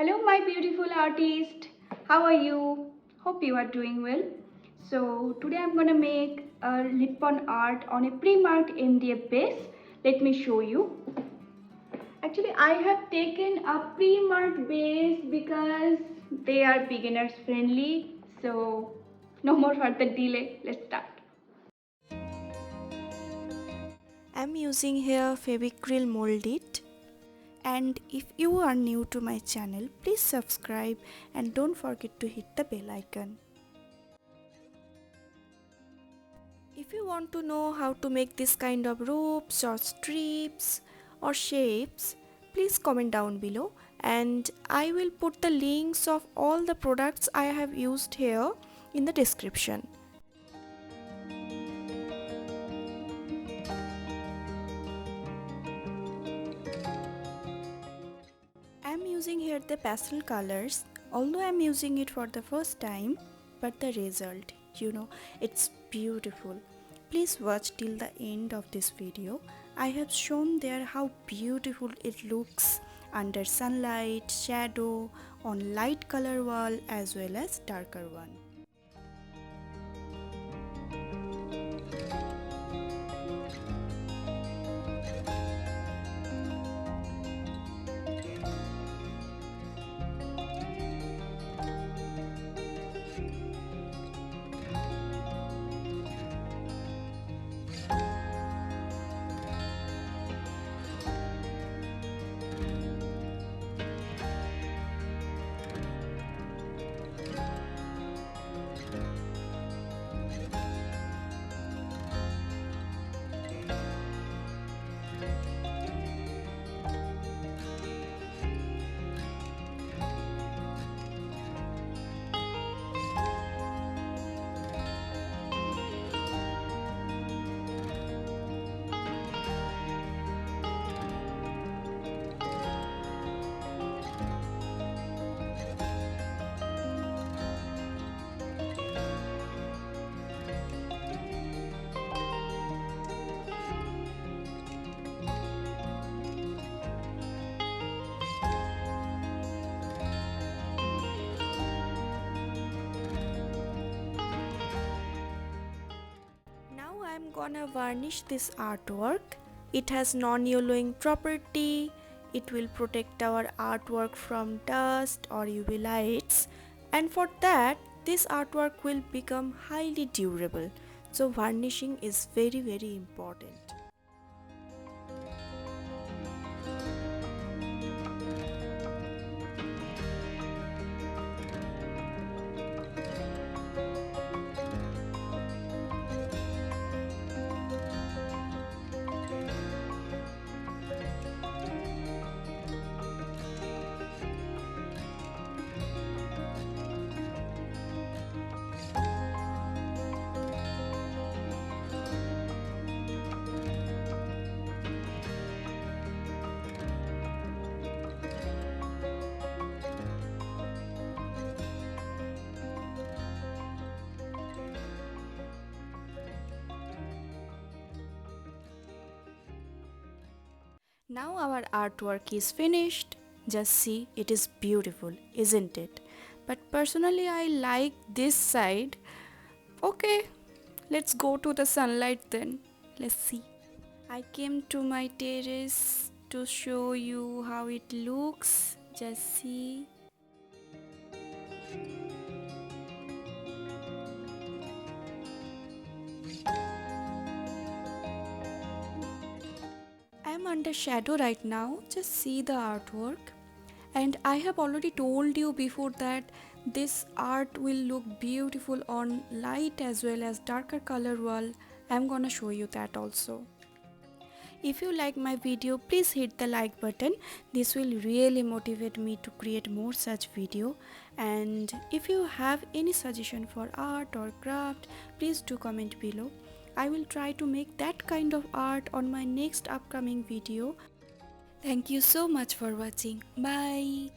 Hello my beautiful artist, how are you? Hope you are doing well. So today I'm gonna make a Lippan art on a pre-marked MDF base. Let me show you. Actually I have taken a pre-marked base because they are beginners friendly. So no more further delay, let's start. I'm using here Fevicryl molded, and if you are new to my channel, please subscribe and don't forget to hit the bell icon. If you want to know how to make this kind of ropes or strips or shapes, please comment down below, and I will put the links of all the products I have used here in the description. I'm using here the pastel colors, although I'm using it for the first time, but the result, it's beautiful. Please watch till the end of this video. I have shown there how beautiful it looks under sunlight, shadow, on light color wall as well as darker one. Now I'm gonna varnish this artwork. It has non-yellowing property. It will protect our artwork from dust or UV lights, and for that this artwork will become highly durable. So varnishing is very important. Now our artwork is finished. Just see, it is beautiful, isn't it? But personally I like this side. Okay, let's go to the sunlight then. Let's see. I came to my terrace to show you how it looks. Just see. I am under shadow right now. Just see the artwork. And I have already told you before that this art will look beautiful on light as well as darker color wall. I'm gonna show you that also. If you like my video, please hit the like button. This will really motivate me to create more such video. And if you have any suggestion for art or craft, please do comment below. I will try to make that kind of art on my next upcoming video. Thank you so much for watching. Bye.